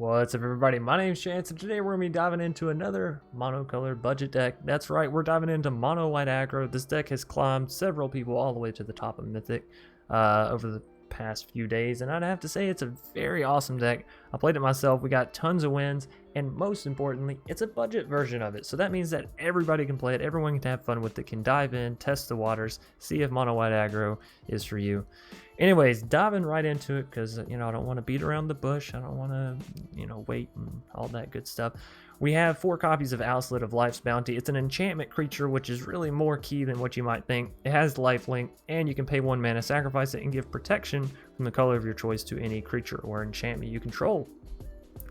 What's up, everybody? My name's Chance, and today we're going to be diving into another monocolored budget deck. That's right, we're diving into Mono White Aggro. This deck has climbed several people all the way to the top of Mythic over the past few days, and I'd have to say it's a very awesome deck. I played it myself, we got tons of wins, and most importantly, it's a budget version of it. So that means that everybody can play it, everyone can have fun with it, can dive in, test the waters, see if Mono White Aggro is for you. Anyways, diving right into it because, I don't want to beat around the bush. I don't want to, wait and all that good stuff. We have 4 copies of Owlet of Life's Bounty. It's an enchantment creature, which is really more key than what you might think. It has lifelink, and you can pay 1 mana, sacrifice it, and give protection from the color of your choice to any creature or enchantment you control.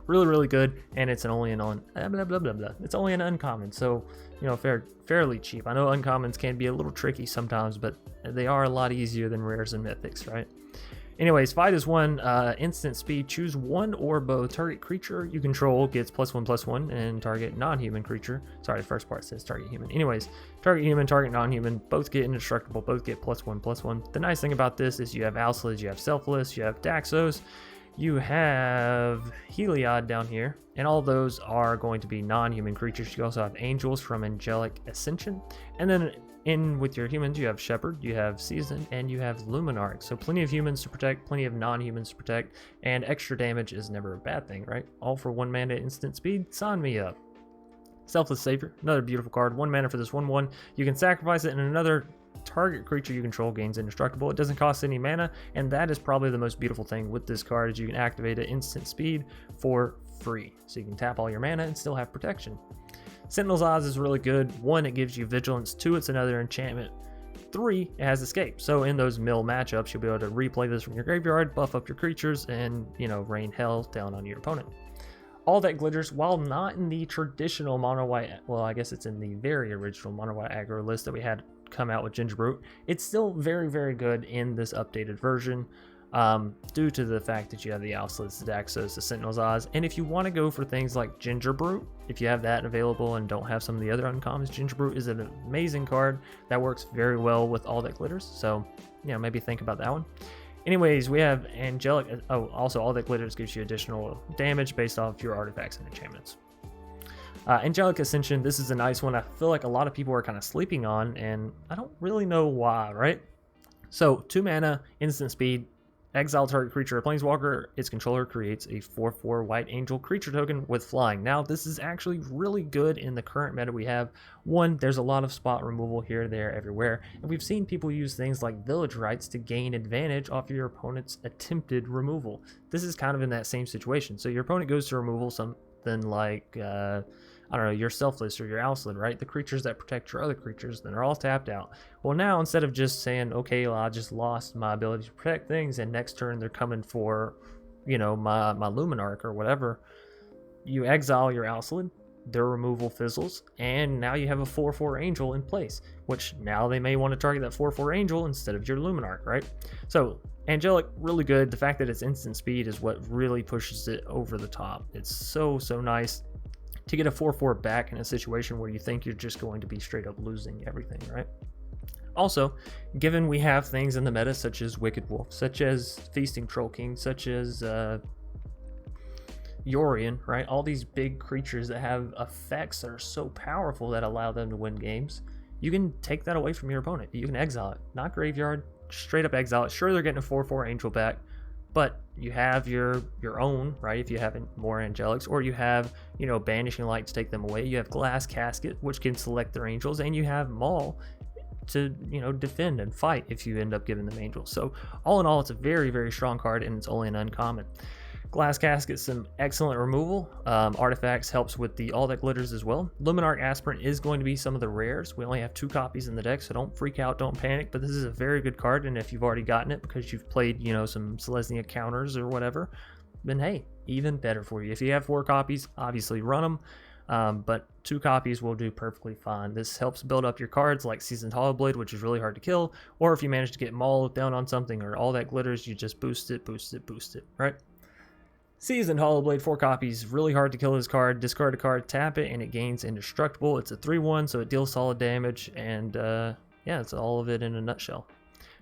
Really good, and it's only an uncommon, so fairly cheap. I know uncommons can be a little tricky sometimes, but they are a lot easier than rares and mythics, right? Anyways, fight is 1, instant speed. Choose 1 or both. Target creature you control gets +1/+1, and target non-human creature. Sorry, the first part says target human. Anyways, target human, target non-human, both get indestructible, both get +1/+1. The nice thing about this is you have Owlet, you have Selfless, you have Daxos, you have Heliod down here, and all those are going to be non-human creatures. You also have Angels from Angelic Ascension, and then in with your humans you have Shepherd, you have Seasoned, and you have Luminarch. So plenty of humans to protect, plenty of non-humans to protect, and extra damage is never a bad thing, right? All for 1 mana instant speed. Sign me up. Selfless Savior, another beautiful card. 1 mana for this 1/1. You can sacrifice it, and another target creature you control gains indestructible. It doesn't cost any mana, and that is probably the most beautiful thing with this card is you can activate it instant speed for free. So you can tap all your mana and still have protection. Sentinel's Eyes is really good. 1, it gives you vigilance. 2, it's another enchantment. 3, it has escape. So in those mill matchups, you'll be able to replay this from your graveyard, buff up your creatures, and rain hell down on your opponent. All That Glitters, while not in the traditional Mono White, well, I guess it's in the very original Mono White Aggro list that we had come out with Gingerbrute, it's still very good in this updated version due to the fact that you have the Owlets, the Daxos, the Sentinel's Eyes. And if you want to go for things like Gingerbrute, if you have that available and don't have some of the other uncommons, Gingerbrute is an amazing card that works very well with All That Glitters, so maybe think about that one. Anyways, we have Angelic. Oh, also All That Glitters gives you additional damage based off your artifacts and enchantments. Angelic Ascension, this is a nice one. I feel like a lot of people are kind of sleeping on, and I don't really know why, right? So 2 mana, instant speed, exile target creature or planeswalker. Its controller creates a 4/4 white angel creature token with flying. Now, this is actually really good in the current meta we have. 1, there's a lot of spot removal here, there, everywhere, and we've seen people use things like Village Rites to gain advantage off of your opponent's attempted removal. This is kind of in that same situation. So your opponent goes to removal something like I don't know, your Selfless or your Owlet, right? The creatures that protect your other creatures, then are all tapped out. Well, now instead of just saying, okay, well, I just lost my ability to protect things, and next turn they're coming for, my Luminarch or whatever, you exile your Owlet, their removal fizzles, and now you have a 4/4 Angel in place, which now they may want to target that 4/4 Angel instead of your Luminarch, right? So Angelic, really good. The fact that it's instant speed is what really pushes it over the top. It's so nice to get a 4/4 back in a situation where you think you're just going to be straight up losing everything, right? Also, given we have things in the meta such as Wicked Wolf, such as Feasting Troll King, such as Yorion, right? All these big creatures that have effects that are so powerful that allow them to win games, you can take that away from your opponent. You can exile it, not graveyard, straight up exile it. Sure, they're getting a 4/4 Angel back, but you have your own, right? If you have more Angelics, or you have, Banishing Light to take them away. You have Glass Casket, which can select their Angels, and you have Maul to, defend and fight if you end up giving them Angels. So all in all, it's a very strong card, and it's only an uncommon. Glass Casket, some excellent removal. Artifacts helps with the All That Glitters as well. Luminarch Aspirant is going to be some of the rares. We only have 2 copies in the deck, so don't freak out, don't panic, but this is a very good card, and if you've already gotten it because you've played, some Selesnya counters or whatever, then hey, even better for you. If you have 4 copies, obviously run them, but 2 copies will do perfectly fine. This helps build up your cards like Seasoned Hollowblade, which is really hard to kill, or if you manage to get Maul down on something or All That Glitters, you just boost it, right? Seasoned Hollowblade, 4 copies, really hard to kill this card. Discard a card, tap it, and it gains indestructible. It's a 3/1, so it deals solid damage, and yeah, it's all of it in a nutshell.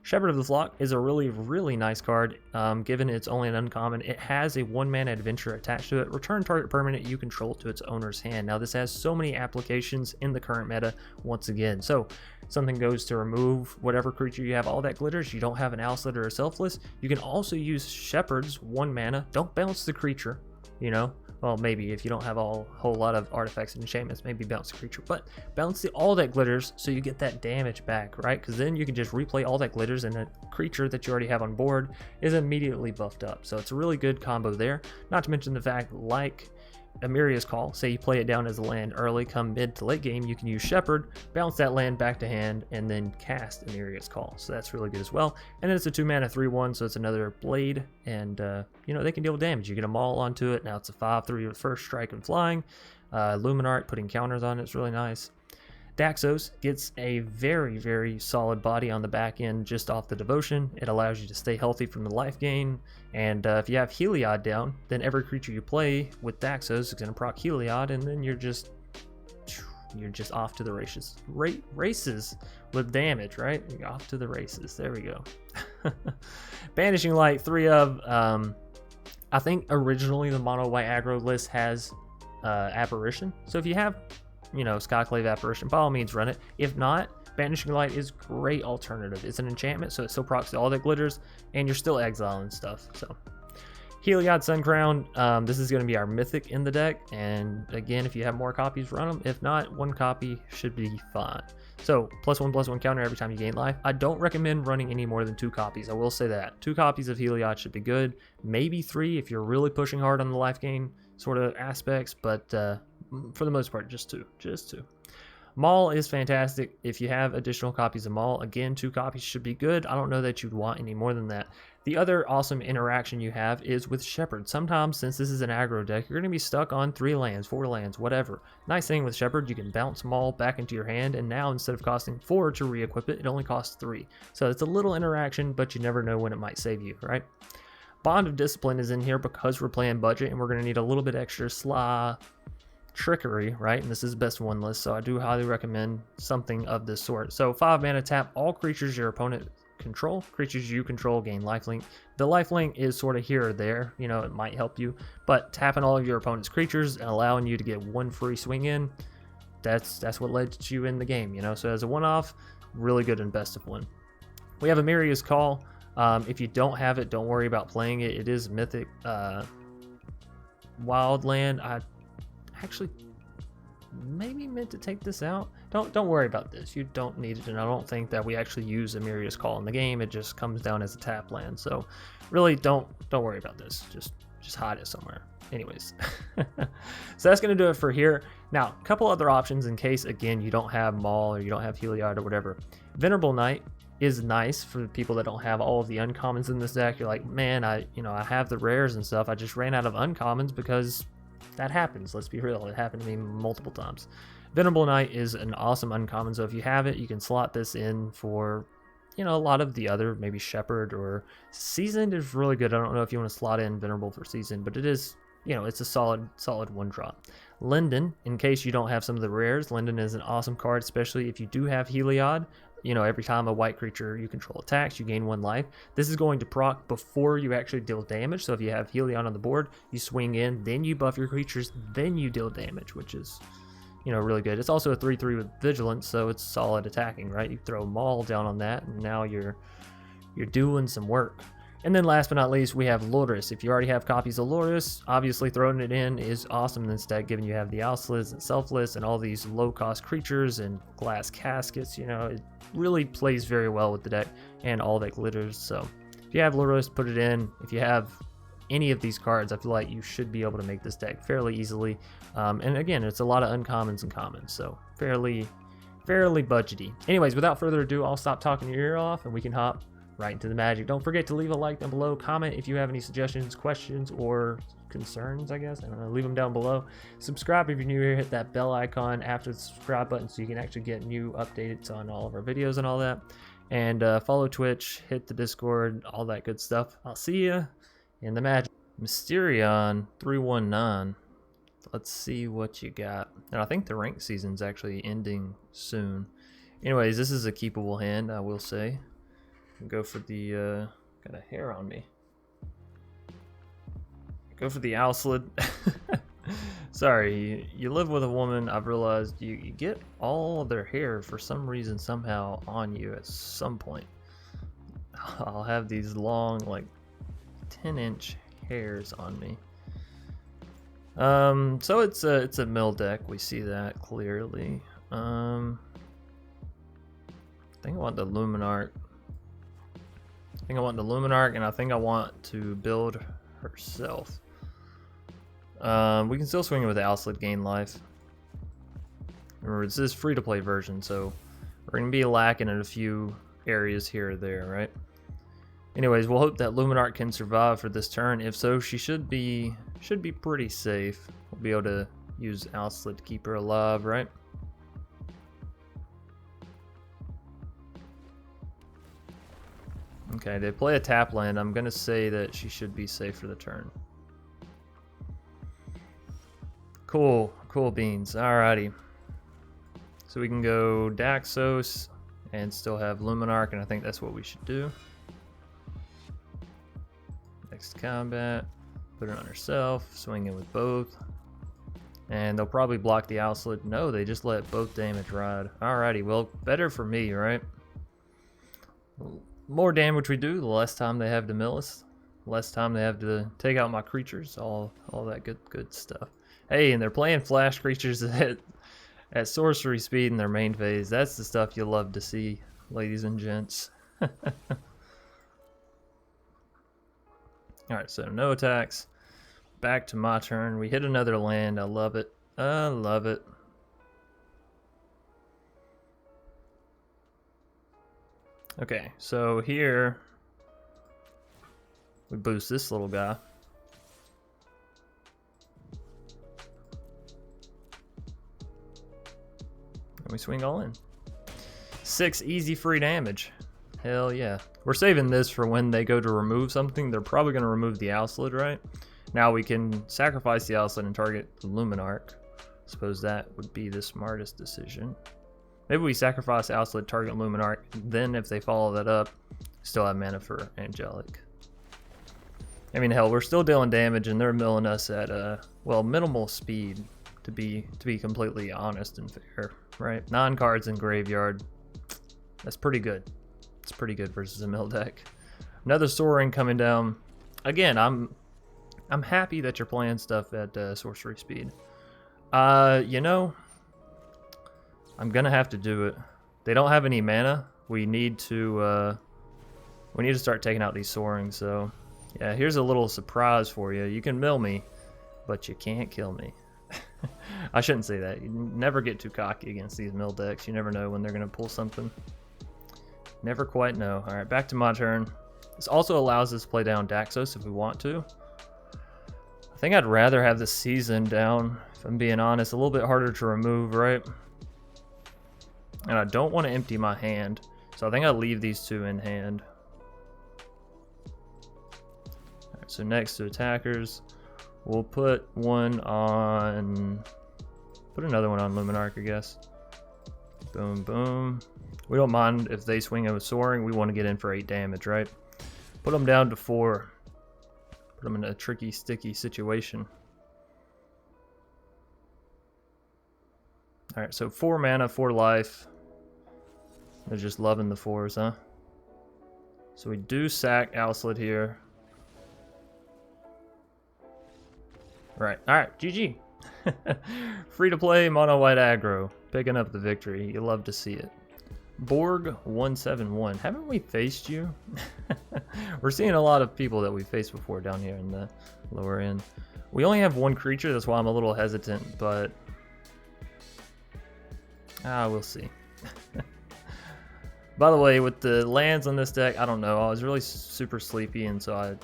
Shepherd of the Flock is a really nice card. Given it's only an uncommon, it has a 1-mana adventure attached to it. Return target permanent you control to its owner's hand. Now this has so many applications in the current meta once again. So something goes to remove whatever creature you have all that glitters. You don't have an Owlslet or a Selfless. You can also use Shepherd's 1 mana. Don't bounce the creature, you know. Well, maybe if you don't have a whole lot of artifacts and enchantments, maybe bounce the creature, but bounce all that glitters so you get that damage back, right? Because then you can just replay all that glitters and a creature that you already have on board is immediately buffed up. So it's a really good combo there. Not to mention the fact, like Amiria's Call, say you play it down as a land early, come mid to late game, you can use Shepherd, bounce that land back to hand, and then cast Amiria's Call. So that's really good as well. And then it's a 2-mana 3/1, so it's another blade, and you know, they can deal with damage. You get them all onto it. Now it's a 5/3 with first strike and flying. Luminart, putting counters on it's really nice. Daxos gets a very solid body on the back end just off the devotion. It allows you to stay healthy from the life gain, and if you have Heliod down, then every creature you play with Daxos is going to proc Heliod, and then you're just off to the races. Races with damage, right? You're off to the races. There we go. Banishing Light, 3 of. I think originally the Mono White Aggro list has Apparition, so if you have, you know, Skyclave Apparition, by all means run it. If not, Banishing Light is great alternative. It's an enchantment, so it still procs all that glitters, and you're still exiling stuff. So Heliod Sun Crown, this is going to be our Mythic in the deck, and again, if you have more copies, run them. If not, 1 copy should be fine. So +1/+1 counter every time you gain life. I don't recommend running any more than 2 copies. I will say that 2 copies of Heliod should be good. Maybe 3 if you're really pushing hard on the life gain sort of aspects, but for the most part, just 2. Maul is fantastic. If you have additional copies of Maul, again, 2 copies should be good. I don't know that you'd want any more than that. The other awesome interaction you have is with Shepherd. Sometimes, since this is an aggro deck, you're going to be stuck on 3 lands, 4 lands, whatever. Nice thing with Shepherd, you can bounce Maul back into your hand, and now instead of costing 4 to re-equip it, it only costs 3. So it's a little interaction, but you never know when it might save you, right? Bond of Discipline is in here because we're playing budget, and we're going to need a little bit extra sly trickery, right? And this is best 1 list, so I do highly recommend something of this sort. So 5 mana, tap all creatures your opponent control. Creatures you control gain lifelink. The lifelink is sort of here or there, you know, it might help you, but tapping all of your opponent's creatures and allowing you to get 1 free swing in, that's what led you in the game, you know. So as a one-off, really good in best of 1. We have Amiria's Call. If you don't have it, don't worry about playing it. It is Mythic Wildland. I actually maybe meant to take this out. Don't worry about this. You don't need it, and I don't think that we actually use Amiria's Call in the game. It just comes down as a tap land. So really don't worry about this. Just hide it somewhere. Anyways, so that's going to do it for here. Now, a couple other options in case, again, you don't have Maul or you don't have Heliod or whatever. Venerable Knight is nice for people that don't have all of the uncommons in this deck. You're like, man, I have the rares and stuff. I just ran out of uncommons because that happens. Let's be real. It happened to me multiple times. Venerable Knight is an awesome uncommon. So if you have it, you can slot this in for, you know, a lot of the other, maybe Shepherd or Seasoned is really good. I don't know if you want to slot in Venerable for Seasoned, but it is, you know, it's a solid 1-drop. Linden, in case you don't have some of the rares, Linden is an awesome card, especially if you do have Heliod. You know, every time a white creature you control attacks, you gain 1 life. This is going to proc before you actually deal damage. So if you have Heliod on the board, you swing in, then you buff your creatures, then you deal damage, which is, you know, really good. It's also a 3/3 with Vigilance, so it's solid attacking, right? You throw Maul down on that, and now you're doing some work. And then last but not least, we have Lourdes. If you already have copies of Lourdes, obviously throwing it in is awesome in this deck, given you have the Owlslet and Selfless and all these low-cost creatures and glass caskets. You know, it really plays very well with the deck and all that glitters. So if you have Lourdes, put it in. If you have any of these cards, I feel like you should be able to make this deck fairly easily. And again, it's a lot of uncommons and commons, so fairly budgety. Anyways, without further ado, I'll stop talking your ear off and we can hop right into the magic. Don't forget to leave a like down below, comment if you have any suggestions, questions, or concerns, I guess. I don't know, leave them down below. Subscribe if you're new here, hit that bell icon after the subscribe button so you can actually get new updates on all of our videos and all that. And follow Twitch, hit the Discord, all that good stuff. I'll see you in the magic. Mysterion 319. Let's see what you got. And I think the rank season's actually ending soon. Anyways, this is a keepable hand, I will say. Go for the, got a hair on me. Go for the Owslid. Sorry, you live with a woman. I've realized you get all of their hair for some reason somehow on you at some point. I'll have these long, like 10-inch hairs on me. So it's a mill deck. We see that clearly. I think I want the Luminarch. And I think I want to build herself. We can still swing it with the Owslid gain life. Remember, this is free-to-play version, so we're gonna be lacking in a few areas here or there, right? Anyways, we'll hope that Luminarch can survive for this turn. If so, she should be pretty safe. We'll be able to use Owslid to keep her alive, right? Okay, they play a tap land. I'm gonna say that she should be safe for the turn. Cool beans. Alrighty. So we can go Daxos and still have Luminarch, and I think that's what we should do. Next combat, put her on herself, swing in with both. And they'll probably block the Owslid. No, they just let both damage ride. Alrighty, well, better for me, right? More damage we do, the less time they have to mill us. Less time they have to take out my creatures, all that good stuff. Hey, and they're playing flash creatures at sorcery speed in their main phase. That's the stuff you love to see, ladies and gents. Alright, so no attacks. Back to my turn. We hit another land. I love it. I love it. Okay, so here we boost this little guy. And we swing all in. 6 easy free damage. Hell yeah. We're saving this for when they go to remove something. They're probably going to remove the Owslid, right? Now we can sacrifice the Owslid and target the Luminarch. Suppose that would be the smartest decision. Maybe we sacrifice Owslid, target Luminarch, then if they follow that up, still have mana for Angelic. I mean, hell, we're still dealing damage and they're milling us at, well, minimal speed, to be completely honest and fair, right? 9 cards in graveyard. That's pretty good. It's pretty good versus a mill deck. Another Soaring coming down. Again, I'm happy that you're playing stuff at sorcery speed. You know, I'm gonna have to do it. They don't have any mana. We need to start taking out these Soaring. So yeah, here's a little surprise for you. You can mill me, but you can't kill me. I shouldn't say that. You never get too cocky against these mill decks. You never know when they're gonna pull something. Never quite know. All right, back to my turn. This also allows us to play down Daxos if we want to. I think I'd rather have the Season down, if I'm being honest. A little bit harder to remove, right? And I don't want to empty my hand, so I think I'll leave these 2 in hand. All right, so next to attackers, we'll put one on... Put another one on Luminarch, I guess. Boom, boom. We don't mind if they swing in with Soaring. We want to get in for 8 damage, right? Put them down to 4. Put them in a tricky, sticky situation. Alright, so 4 mana, 4 life. They're just loving the 4s, huh? So we do sack Owslid here. Right, alright, GG. Free to play, Mono White Aggro. Picking up the victory. You love to see it. Borg171. Haven't we faced you? We're seeing a lot of people that we faced before down here in the lower end. We only have 1 creature, that's why I'm a little hesitant, but we'll see. By the way, with the lands on this deck, I don't know. I was really super sleepy, and so I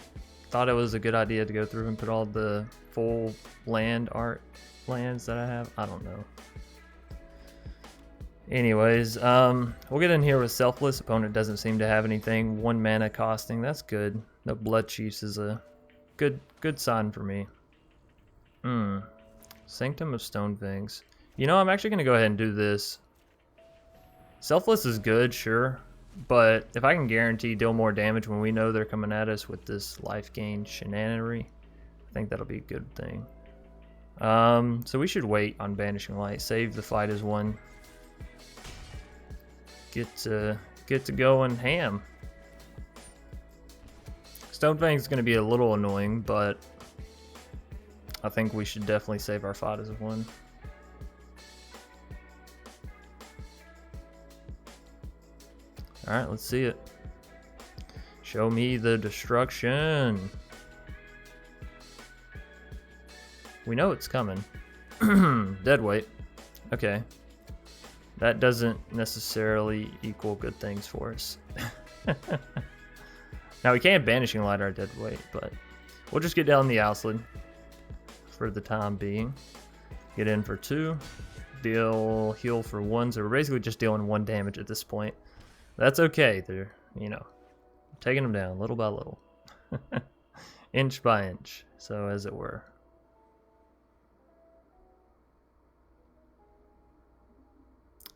thought it was a good idea to go through and put all the full land art lands that I have. I don't know. Anyways, we'll get in here with Selfless. Opponent doesn't seem to have anything. 1 mana costing. That's good. No Blood Chiefs is a good sign for me. Sanctum of Stonefangs. You know, I'm actually going to go ahead and do this. Selfless is good, sure. But if I can guarantee deal more damage when we know they're coming at us with this life gain shenaninery, I think that'll be a good thing. So we should wait on Banishing Light. Save the fight as one. Get to going ham. Stone Fang's going to be a little annoying, but I think we should definitely save our fight as one. Alright, let's see it. Show me the destruction. We know it's coming. Dead weight. Okay. That doesn't necessarily equal good things for us. Now we can't Banishing Light our dead weight, but we'll just get down the Owslid for the time being. Get in for 2. Heal for 1. So we're basically just dealing 1 damage at this point. That's okay. They're, you know, taking them down little by little. Inch by inch, so as it were.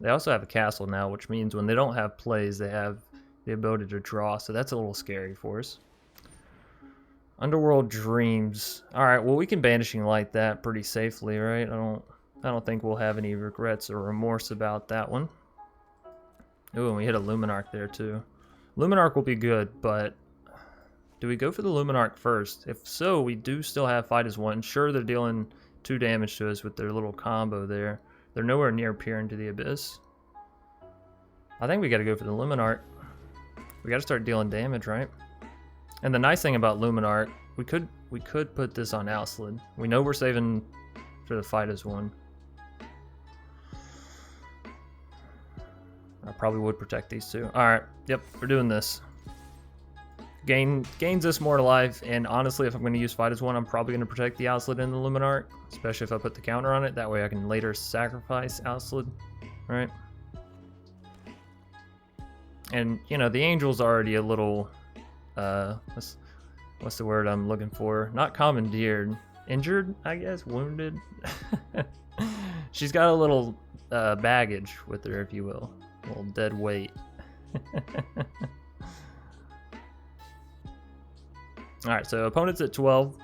They also have a castle now, which means when they don't have plays, they have the ability to draw, so that's a little scary for us. Underworld Dreams. Alright, well we can Banishing Light that pretty safely, right? I don't think we'll have any regrets or remorse about that one. Ooh, and we hit a Luminarch there too. Luminarch will be good, but do we go for the Luminarch first? If so, we do still have fight as one. Sure, they're dealing 2 damage to us with their little combo there. They're nowhere near peering into the abyss. I think we gotta go for the Luminarch. We gotta start dealing damage, right? And the nice thing about Luminarch, we could put this on Owslid. We know we're saving for the fight as one. I probably would protect these two. Alright, yep, we're doing this. Gains us more life, and honestly, if I'm going to use fight as one, I'm probably going to protect the Owslid and the Luminarch, especially if I put the counter on it. That way I can later sacrifice Owslid, right? And, you know, the Angel's already a little, what's the word I'm looking for? Not commandeered. Injured, I guess? Wounded? She's got a little baggage with her, if you will. A little dead weight. Alright, so opponent's at 12.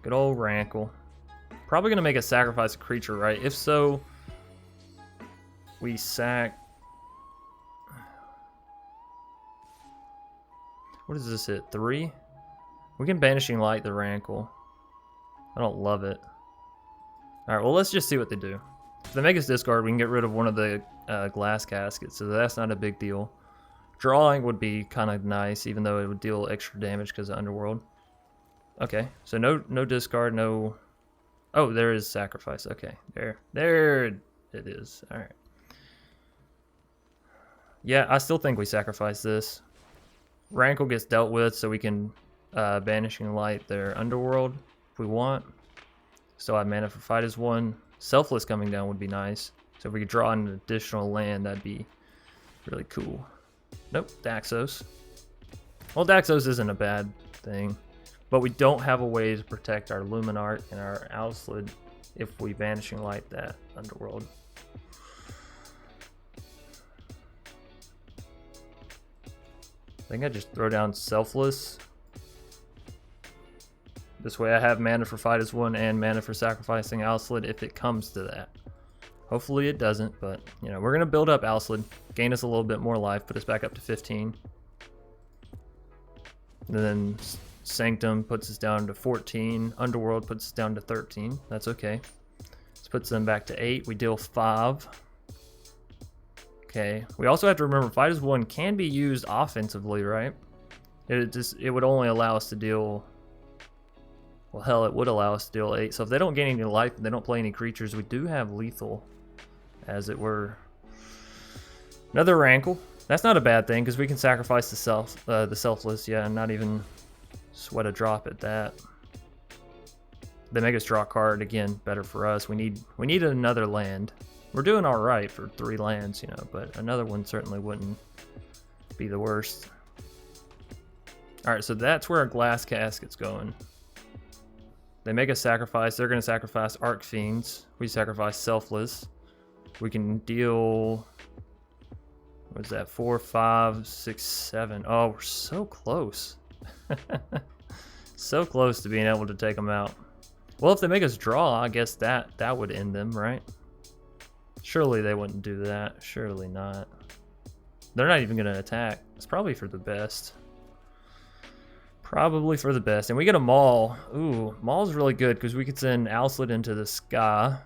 Good old Rankle. Probably going to make a sacrifice a creature, right? If so, we sack... What does this hit? 3? We can Banishing Light the Rankle. I don't love it. Alright, well let's just see what they do. If they make us discard, we can get rid of one of the glass caskets, so that's not a big deal. Drawing would be kind of nice, even though it would deal extra damage because of Underworld. Okay, so no discard, no... Oh, there is sacrifice. Okay, there it is. All right. Yeah, I still think we sacrifice this. Rankle gets dealt with, so we can Banishing Light their Underworld if we want. Still have mana for fight as one. Selfless coming down would be nice. So if we could draw an additional land, that'd be really cool. Nope, Daxos. Well, Daxos isn't a bad thing, but we don't have a way to protect our Luminarch and our Owslid if we Vanishing Light that Underworld. I think I just throw down Selfless. This way I have mana for fight as one and mana for sacrificing Owslid if it comes to that. Hopefully it doesn't, but you know, we're gonna build up Owslid, gain us a little bit more life, put us back up to 15. And then Sanctum puts us down to 14. Underworld puts us down to 13. That's okay. This puts them back to 8. We deal 5. Okay. We also have to remember fight as one can be used offensively, right? It would only allow us to deal. Well, hell, it would allow us to deal 8. So if they don't gain any life and they don't play any creatures, we do have lethal, as it were. Another Rankle. That's not a bad thing because we can sacrifice the Selfless. Yeah, and not even sweat a drop at that. They make us draw a card again. Better for us. We need another land. We're doing all right for 3 lands, you know, but another one certainly wouldn't be the worst. All right, so that's where our glass casket's going. They make us sacrifice. They're going to sacrifice Arc Fiends. We sacrifice Selfless. We can deal What's that? 4, 5, 6, 7. Oh, we're so close. So close to being able to take them out. Well, if they make us draw, I guess that would end them, right? Surely they wouldn't do that. Surely not. They're not even going to attack. It's probably for the best. Probably for the best. And we get a Maul. Ooh, Maul's really good because we could send Owlslit into the sky.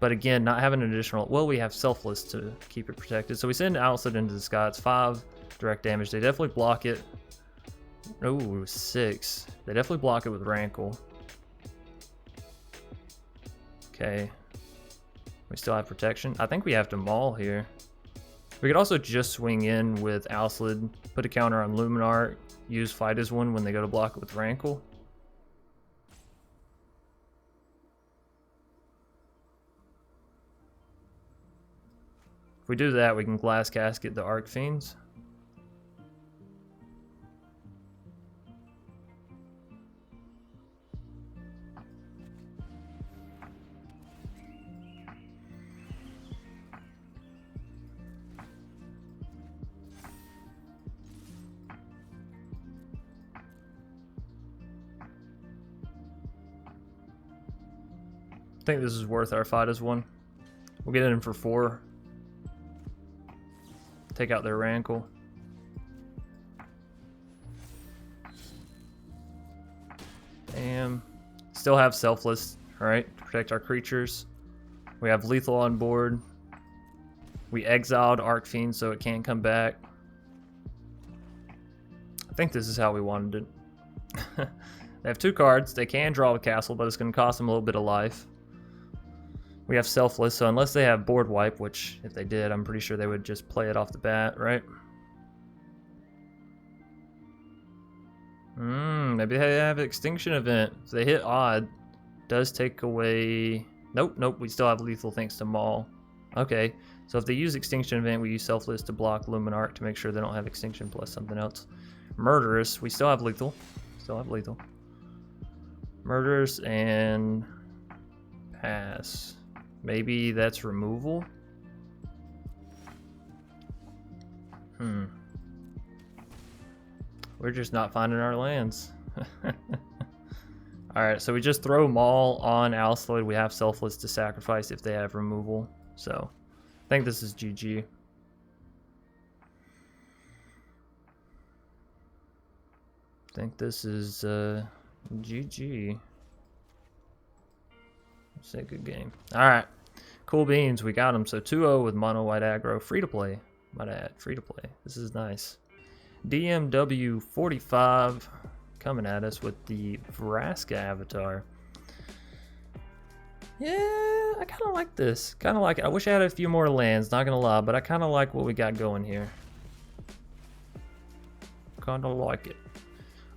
But again, not having an additional... Well, we have Selfless to keep it protected. So we send Owlslit into the sky. It's 5 direct damage. They definitely block it. Ooh, 6. They definitely block it with Rankle. Okay. We still have protection. I think we have to Maul here. We could also just swing in with Owlslit, put a counter on Luminarch, use Fight as One when they go to block it with Rankle. If we do that, we can Glass Casket the Arcfiends. I think this is worth our Fight as One. We'll get it in for 4. Take out their Rankle. Damn. Still have Selfless, alright, to protect our creatures. We have Lethal on board. We exiled Arcfiend so it can't come back. I think this is how we wanted it. They have 2 cards. They can draw a castle, but it's going to cost them a little bit of life. We have Selfless, so unless they have board wipe, which if they did, I'm pretty sure they would just play it off the bat, right? Maybe they have Extinction Event. If they hit odd, does take away... Nope, we still have lethal thanks to Maul. Okay, so if they use Extinction Event, we use Selfless to block Luminarch to make sure they don't have Extinction plus something else. Murderous, we still have lethal. Murderous and pass. Maybe that's removal? We're just not finding our lands. Alright, so we just throw Maul on Owlslit. We have Selfless to sacrifice if they have removal. So, I think this is GG. I think this is GG. Say good game. Alright. Cool beans. We got them. So 2-0 with Mono White Aggro. Free to play. Might add. Free to play. This is nice. DMW45 coming at us with the Vraska avatar. Yeah, I kind of like this. Kind of like it. I wish I had a few more lands, not gonna lie, but I kind of like what we got going here. Kind of like it.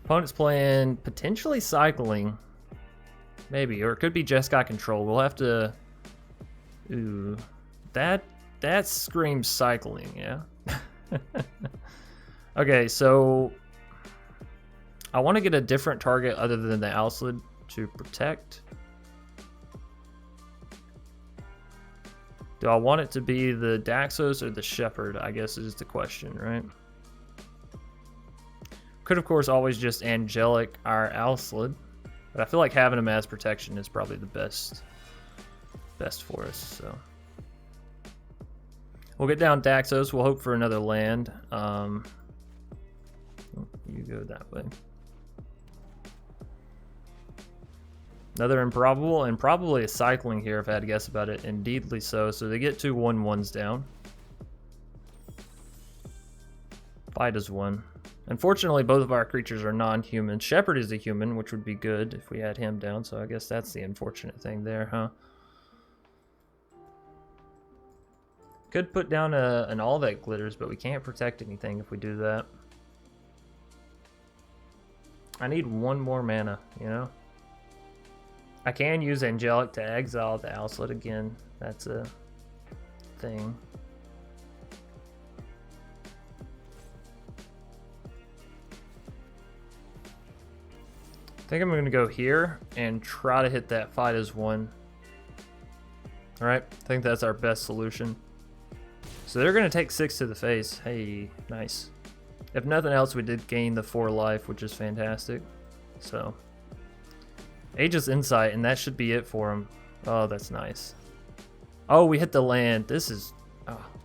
Opponent's playing potentially cycling. Maybe, or it could be Jeskai control. We'll have to... Ooh, that screams cycling, yeah. Okay, so I want to get a different target other than the Owlslit to protect. Do I want it to be the Daxos or the Shepherd, I guess is the question, right? Could, of course, always just Angelic our Owlslit, but I feel like having him as protection is probably the best for us, so. We'll get down Daxos, we'll hope for another land. You go that way. Another improbable, and probably a cycling here if I had to guess about it. Indeedly so. So they get 2 1/1s down. Fight as one. Unfortunately, both of our creatures are non-human. Shepherd is a human, which would be good if we had him down. So I guess that's the unfortunate thing there, huh? Could put down an all that glitters, but we can't protect anything if we do that. I need 1 more mana, you know? I can use Angelic to exile the Owlslit again. That's a thing. I think I'm going to go here and try to hit that fight as one. Alright, I think that's our best solution. So So they're going to take 6 to the face. Hey, nice. If nothing else, we did gain the 4 life, which is fantastic. So, Aegis Insight, and that should be it for him. Oh, that's nice. Oh, we hit the land. This is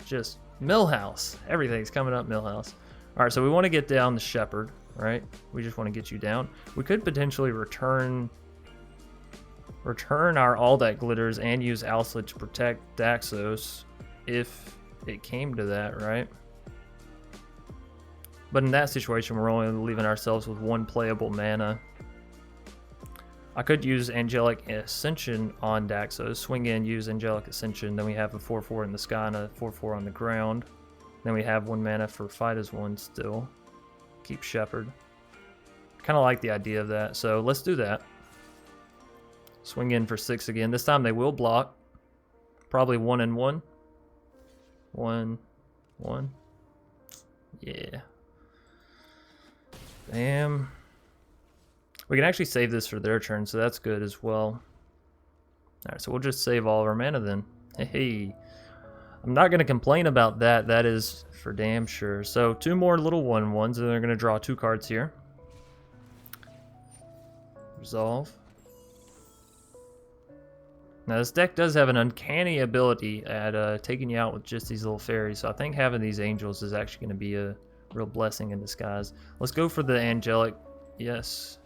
just Millhouse. Everything's coming up Millhouse. All right, so we want to get down the Shepherd, right? We just want to get you down. We could potentially return our All That Glitters and use Alcid to protect Daxos if it came to that, right? But in that situation, we're only leaving ourselves with 1 playable mana. I could use Angelic Ascension on Daxos, swing in, use Angelic Ascension, then we have a 4/4 in the sky and a 4/4 on the ground. Then we have 1 mana for Fight as One still. Keep Shepherd. Kind of like the idea of that, so let's do that. Swing in for 6 again. This time they will block. Probably 1 and 1. 1, 1. Yeah. Bam. We can actually save this for their turn, so that's good as well. Alright, so we'll just save all of our mana then. Hey. I'm not going to complain about that. That is for damn sure. So 2 more little 1/1s, and they're going to draw 2 cards here. Resolve. Now this deck does have an uncanny ability at taking you out with just these little fairies, so I think having these angels is actually going to be a real blessing in disguise. Let's go for the angelic. Yes.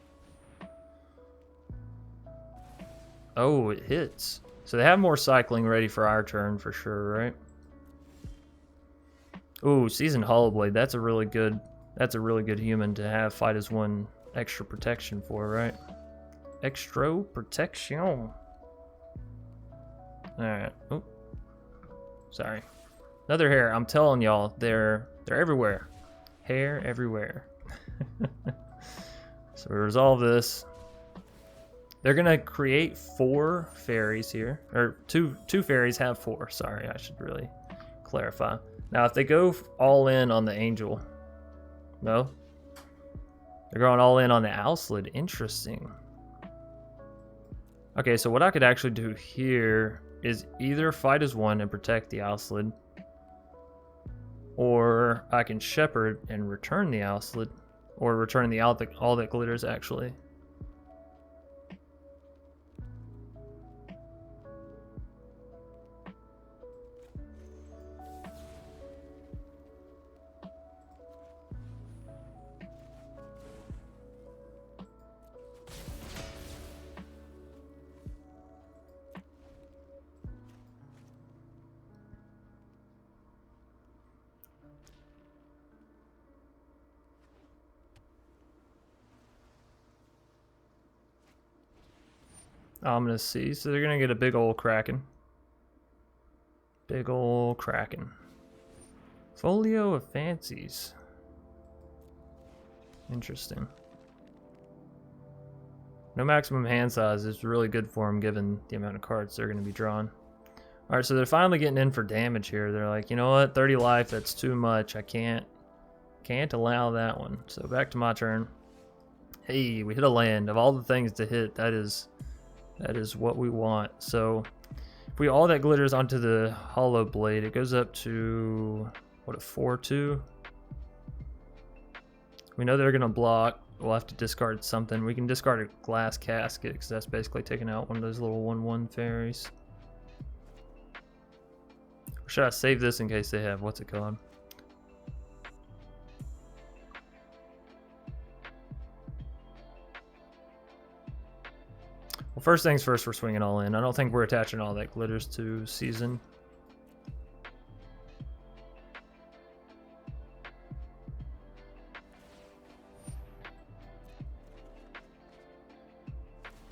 Oh, it hits. So they have more cycling ready for our turn for sure, right? Ooh, Seasoned Hollowblade. That's a really good human to have Fight as One extra protection for, right? Extra protection. Alright. Oh. Sorry. Another hair. I'm telling y'all, they're everywhere. Hair everywhere. So we resolve this. They're gonna create 4 fairies here. Or two fairies have 4. Sorry, I should really clarify. Now if they go all in on the angel. No? They're going all in on the Alcid. Interesting. Okay, so what I could actually do here is either Fight as One and protect the Alcid, or I can Shepherd and return the Alcid, or return the All That Glitters actually. Ominous Sea, so they're gonna get a big old Kraken. Big old Kraken. Folio of Fancies. Interesting. No maximum hand size is really good for them given the amount of cards they're gonna be drawn. Alright, so they're finally getting in for damage here. They're like, you know what, 30 life, that's too much. I can't allow that one. So back to my turn. Hey, we hit a land. Of all the things to hit, that is what we want. So if we All That Glitters onto the Hollow Blade, it goes up to what, a 4/2. We know they're gonna block. We'll have to discard something. We can discard a Glass Casket because that's basically taking out one of those little 1/1 fairies. Or should I save this in case they have what's it called? Well, first things first, we're swinging all in. I don't think we're attaching All That Glitters to Season.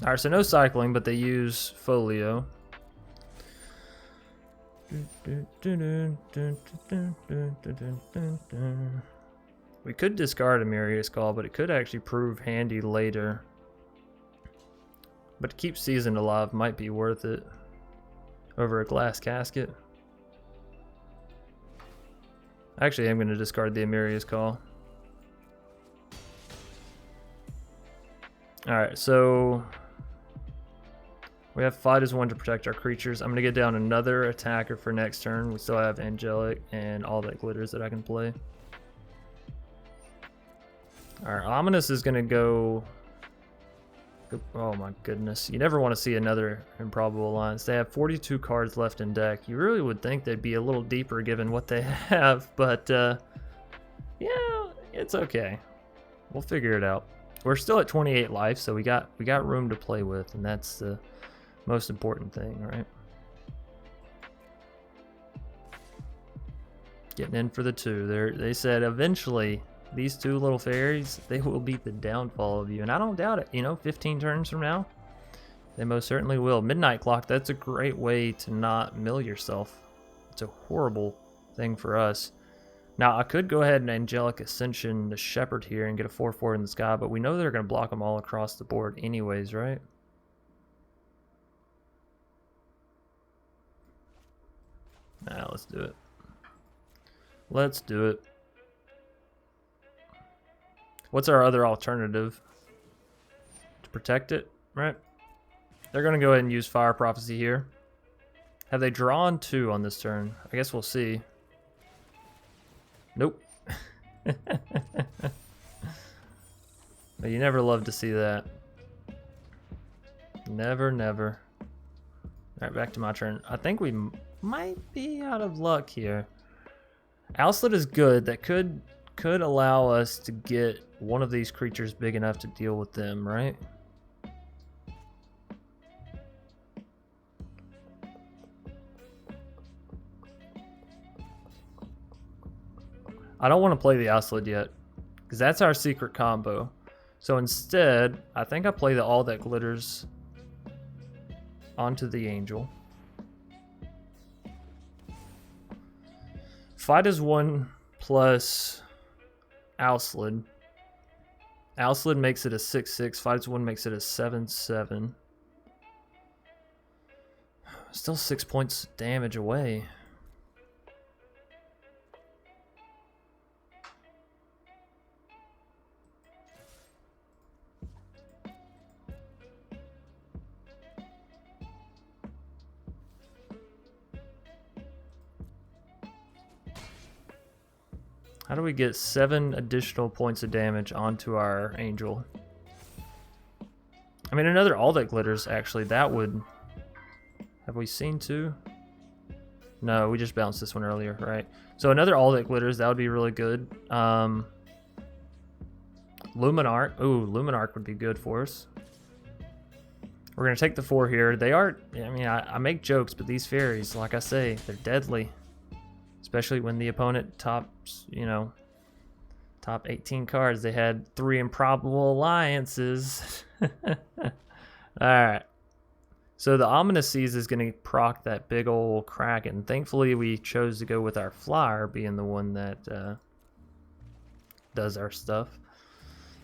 Alright, so no cycling, but they use Folio. We could discard a Mirius Call, but it could actually prove handy later. But to keep Seasoned alive might be worth it over a Glass Casket. Actually, I'm going to discard the Amiria's Call. Alright, so We have fight as one to protect our creatures. I'm going to get down another attacker for next turn. We still have Angelic and all that glitters that I can play. Our Ominous is going to go... Oh my goodness. You never want to see another Improbable Alliance. They have 42 cards left in deck. You really would think they'd be a little deeper given what they have, but yeah, it's okay. We'll figure it out. We're still at 28 life, so we got room to play with, and that's the most important thing, right? Getting in for the 2. They said eventually these 2 little fairies, they will be the downfall of you, and I don't doubt it. You know, 15 turns from now, they most certainly will. Midnight Clock, that's a great way to not mill yourself. It's a horrible thing for us. Now, I could go ahead and Angelic Ascension the Shepherd here and get a 4/4 in the sky, but we know they're going to block them all across the board anyways, right? Nah, let's do it. Let's do it. What's our other alternative? To protect it, right? They're going to go ahead and use Fire Prophecy here. Have they drawn 2 on this turn? I guess we'll see. Nope. But you never love to see that. Never, never. Alright, back to my turn. I think we might be out of luck here. Owlslit is good. That could allow us to get one of these creatures big enough to deal with them, right? I don't want to play the Owlslit yet, because that's our secret combo. So instead, I think I play the All That Glitters onto the Angel. Fight is 1 plus Owlslit. Owlslit makes it a 6/6. Fight is 1 makes it a 7/7. Still 6 points damage away. How do we get 7 additional points of damage onto our Angel? I mean, another All That Glitters, actually, that would... Have we seen 2? No, we just bounced this one earlier, right? So another All That Glitters, that would be really good. Luminarch. Ooh, Luminarch would be good for us. We're going to take the 4 here. They are... I mean, I make jokes, but these fairies, like I say, they're deadly. Especially when the opponent tops, you know, top 18 cards. They had 3 Improbable Alliances. Alright. So the Ominous Seas is going to proc that big old Kraken. Thankfully, we chose to go with our Flyer being the one that does our stuff.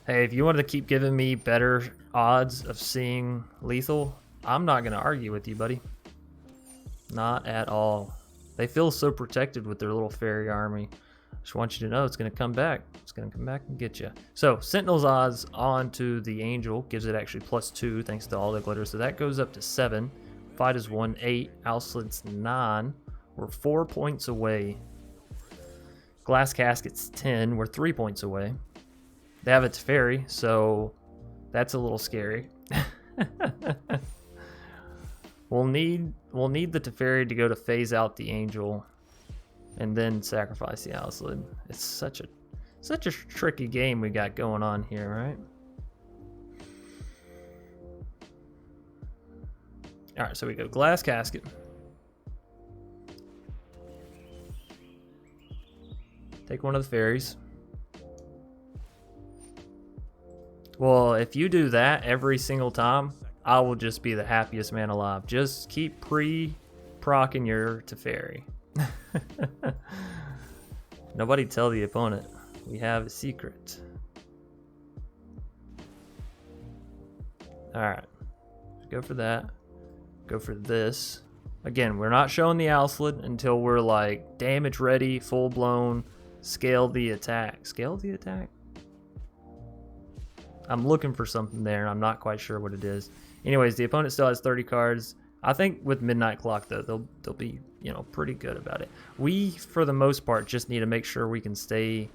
Hey, if you wanted to keep giving me better odds of seeing lethal, I'm not going to argue with you, buddy. Not at all. They feel so protected with their little fairy army. Just want you to know it's going to come back. It's going to come back and get you. So Sentinel's odds onto the Angel gives it actually +2 thanks to all the glitter. So that goes up to 7. Fight is 1, 8. Owlslit's 9. We're 4 points away. Glass Casket's 10. We're 3 points away. They have its fairy, so that's a little scary. We'll need the Teferi to go to phase out the Angel and then sacrifice the Owlslit. It's such a tricky game we got going on here, right? Alright, so we go Glass Casket. Take one of the fairies. Well, if you do that every single time, I will just be the happiest man alive. Just keep pre-procking your Teferi. Nobody tell the opponent. We have a secret. Alright. Go for that. Go for this. Again, we're not showing the Owlslit until we're like damage ready, full blown, scale the attack. Scale the attack? I'm looking for something there, and I'm not quite sure what it is. Anyways, the opponent still has 30 cards. I think with Midnight Clock, though, they'll be, you know, pretty good about it. We, for the most part, just need to make sure we can stay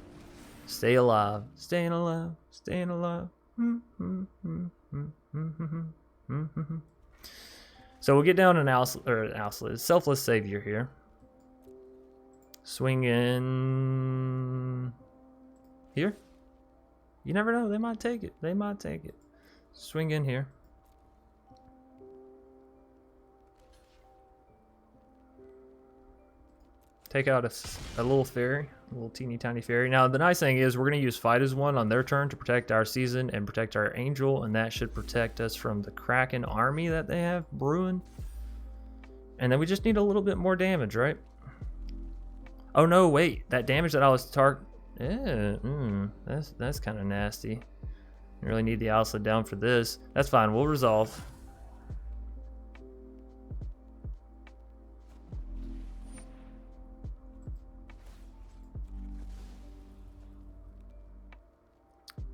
alive. Staying alive. Staying alive. So we'll get down an Selfless Savior here. Swing in here. You never know. They might take it. They might take it. Swing in here. Take out a little fairy, a little teeny tiny fairy. Now the nice thing is we're going to use Fight as One on their turn to protect our season and protect our angel, and that should protect us from the Kraken army that they have brewing. And then we just need a little bit more damage, right? Oh no, wait, that damage that I was that's kind of nasty. You really need the Alsa down for this. That's fine, we'll resolve.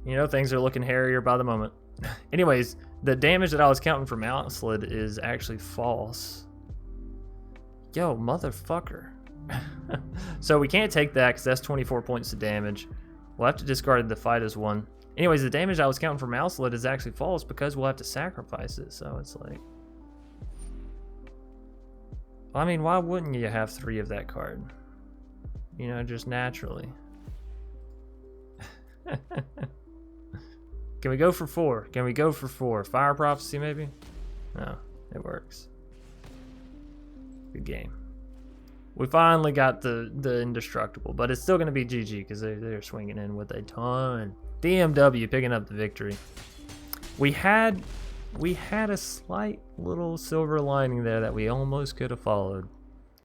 You know, things are looking hairier by the moment. Anyways, the damage that I was counting from Outslid is actually false. Yo, motherfucker. So we can't take that because that's 24 points of damage. We'll have to discard the Fight as One. Anyways, the damage I was counting from Outslid is actually false because we'll have to sacrifice it. So it's like... I mean, why wouldn't you have 3 of that card? You know, just naturally. Can we go for 4? Can we go for 4? Fire Prophecy, maybe? No, it works. Good game. We finally got the indestructible, but it's still going to be GG because they're swinging in with a ton. DMW picking up the victory. We had a slight little silver lining there that we almost could have followed.